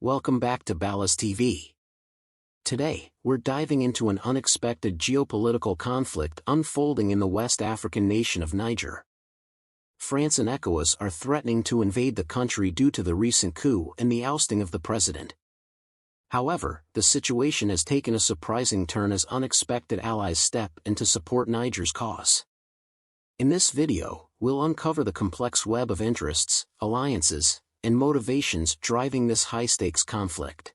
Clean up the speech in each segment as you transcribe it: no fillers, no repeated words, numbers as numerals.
Welcome back to Ballas TV. Today, we're diving into an unexpected geopolitical conflict unfolding in the West African nation of Niger. France and ECOWAS are threatening to invade the country due to the recent coup and the ousting of the president. However, the situation has taken a surprising turn as unexpected allies step in to support Niger's cause. In this video, we'll uncover the complex web of interests, alliances, and motivations driving this high-stakes conflict.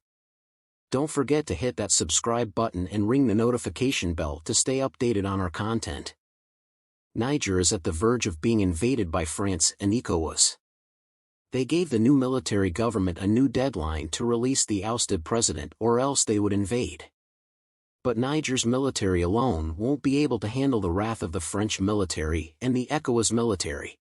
Don't forget to hit that subscribe button and ring the notification bell to stay updated on our content. Niger is at the verge of being invaded by France and ECOWAS. They gave the new military government a new deadline to release the ousted president or else they would invade. But Niger's military alone won't be able to handle the wrath of the French military and the ECOWAS military.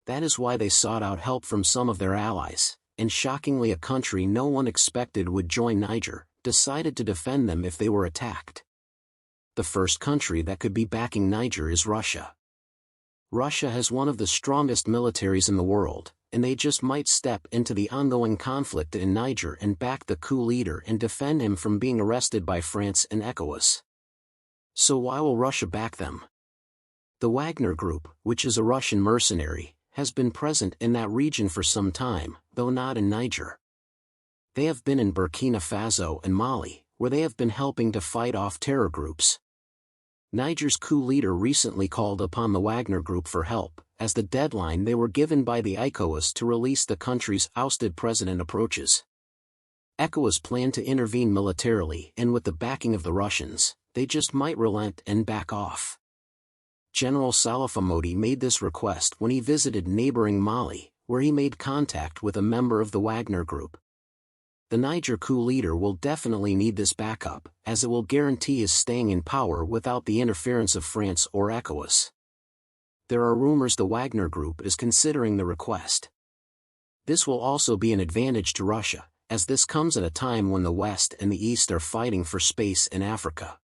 That is why they sought out help from some of their allies, and shockingly a country no one expected would join Niger, decided to defend them if they were attacked. The first country that could be backing Niger is Russia. Russia has one of the strongest militaries in the world, and they just might step into the ongoing conflict in Niger and back the coup leader and defend him from being arrested by France and ECOWAS. So why will Russia back them? The Wagner Group, which is a Russian mercenary, has been present in that region for some time, though not in Niger. They have been in Burkina Faso and Mali, where they have been helping to fight off terror groups. Niger's coup leader recently called upon the Wagner Group for help, as the deadline they were given by the ECOWAS to release the country's ousted president approaches. ECOWAS planned to intervene militarily, and with the backing of the Russians, they just might relent and back off. General Salif Modi made this request when he visited neighboring Mali, where he made contact with a member of the Wagner Group. The Niger coup leader will definitely need this backup, as it will guarantee his staying in power without the interference of France or ECOWAS. There are rumors the Wagner Group is considering the request. This will also be an advantage to Russia, as this comes at a time when the West and the East are fighting for space in Africa.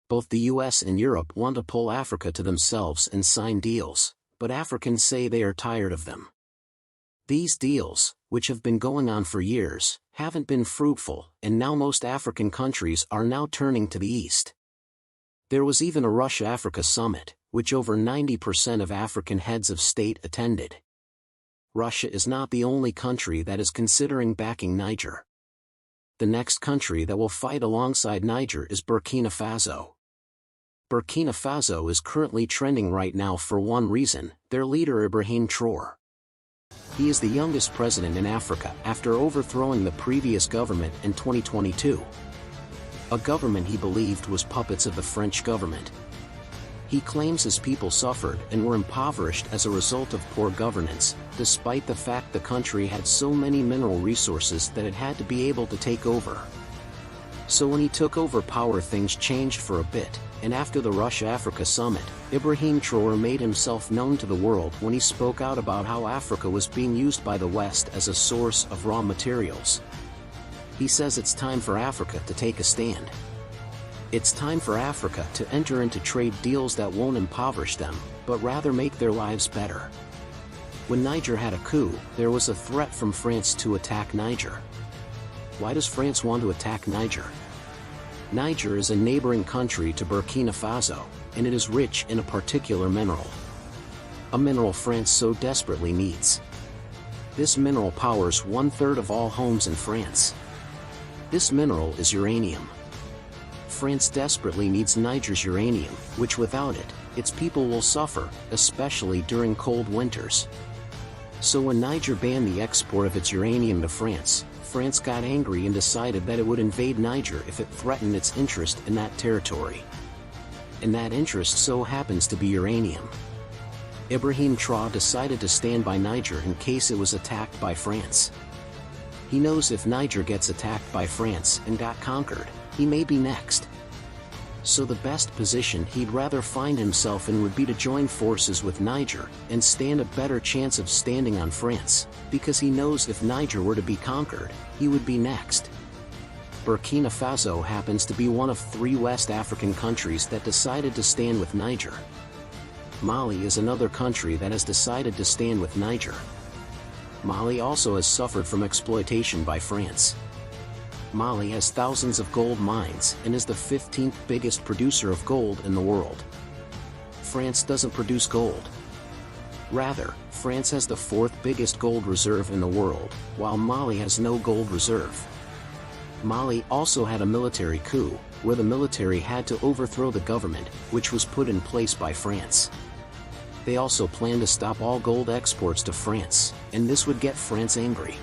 Both the US and Europe want to pull Africa to themselves and sign deals, but Africans say they are tired of them. These deals, which have been going on for years, haven't been fruitful, and now most African countries are now turning to the East. There was even a Russia-Africa summit, which over 90% of African heads of state attended. Russia is not the only country that is considering backing Niger. The next country that will fight alongside Niger is Burkina Faso. Burkina Faso is currently trending right now for one reason: their leader Ibrahim Traoré. He is the youngest president in Africa after overthrowing the previous government in 2022. A government he believed was puppets of the French government. He claims his people suffered and were impoverished as a result of poor governance, despite the fact the country had so many mineral resources that it had to be able to take over. So when he took over power, things changed for a bit, and after the Russia-Africa summit, Ibrahim Traoré made himself known to the world when he spoke out about how Africa was being used by the West as a source of raw materials. He says it's time for Africa to take a stand. It's time for Africa to enter into trade deals that won't impoverish them, but rather make their lives better. When Niger had a coup, there was a threat from France to attack Niger. Why does France want to attack Niger? Niger is a neighboring country to Burkina Faso, and it is rich in a particular mineral. A mineral France so desperately needs. This mineral powers 1/3 of all homes in France. This mineral is uranium. France desperately needs Niger's uranium, which without it, its people will suffer, especially during cold winters. So when Niger banned the export of its uranium to France, France got angry and decided that it would invade Niger if it threatened its interest in that territory. And that interest so happens to be uranium. Ibrahim Traoré decided to stand by Niger in case it was attacked by France. He knows if Niger gets attacked by France and got conquered, he may be next. So the best position he'd rather find himself in would be to join forces with Niger and stand a better chance of standing on France, because he knows if Niger were to be conquered, he would be next. Burkina Faso happens to be one of 3 West African countries that decided to stand with Niger. Mali is another country that has decided to stand with Niger. Mali also has suffered from exploitation by France. Mali has thousands of gold mines and is the 15th biggest producer of gold in the world. France doesn't produce gold. Rather, France has the 4th biggest gold reserve in the world, while Mali has no gold reserve. Mali also had a military coup, where the military had to overthrow the government, which was put in place by France. They also planned to stop all gold exports to France, and this would get France angry.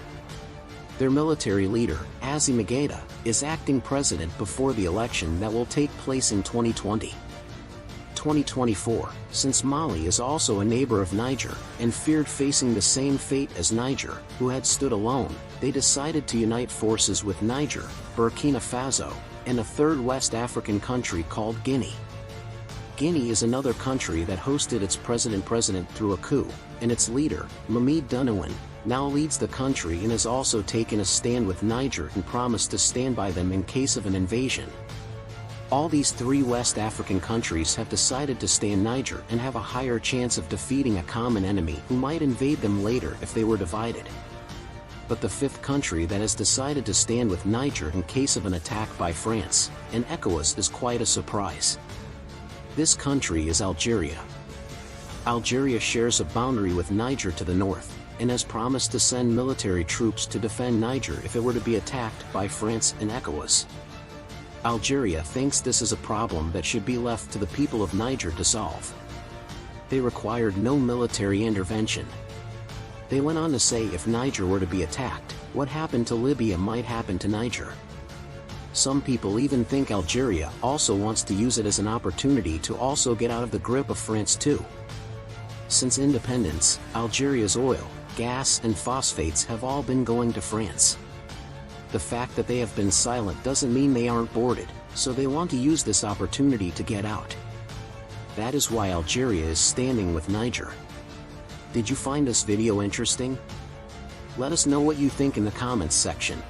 Their military leader, Assimi Goïta, is acting president before the election that will take place in 2020. 2024, since Mali is also a neighbor of Niger, and feared facing the same fate as Niger, who had stood alone, they decided to unite forces with Niger, Burkina Faso, and a third West African country called Guinea. Guinea is another country that hosted its president through a coup, and its leader, Mamadi Doumbouya, now leads the country and has also taken a stand with Niger and promised to stand by them in case of an invasion. All these 3 West African countries have decided to stay in Niger and have a higher chance of defeating a common enemy who might invade them later if they were divided. But the 5th country that has decided to stand with Niger in case of an attack by France, and ECOWAS, is quite a surprise. This country is Algeria. Algeria shares a boundary with Niger to the north, and has promised to send military troops to defend Niger if it were to be attacked by France and ECOWAS. Algeria thinks this is a problem that should be left to the people of Niger to solve. They required no military intervention. They went on to say if Niger were to be attacked, what happened to Libya might happen to Niger. Some people even think Algeria also wants to use it as an opportunity to also get out of the grip of France too. Since independence, Algeria's oil, gas and phosphates have all been going to France. The fact that they have been silent doesn't mean they aren't boarded, so they want to use this opportunity to get out. That is why Algeria is standing with Niger. Did you find this video interesting? Let us know what you think in the comments section.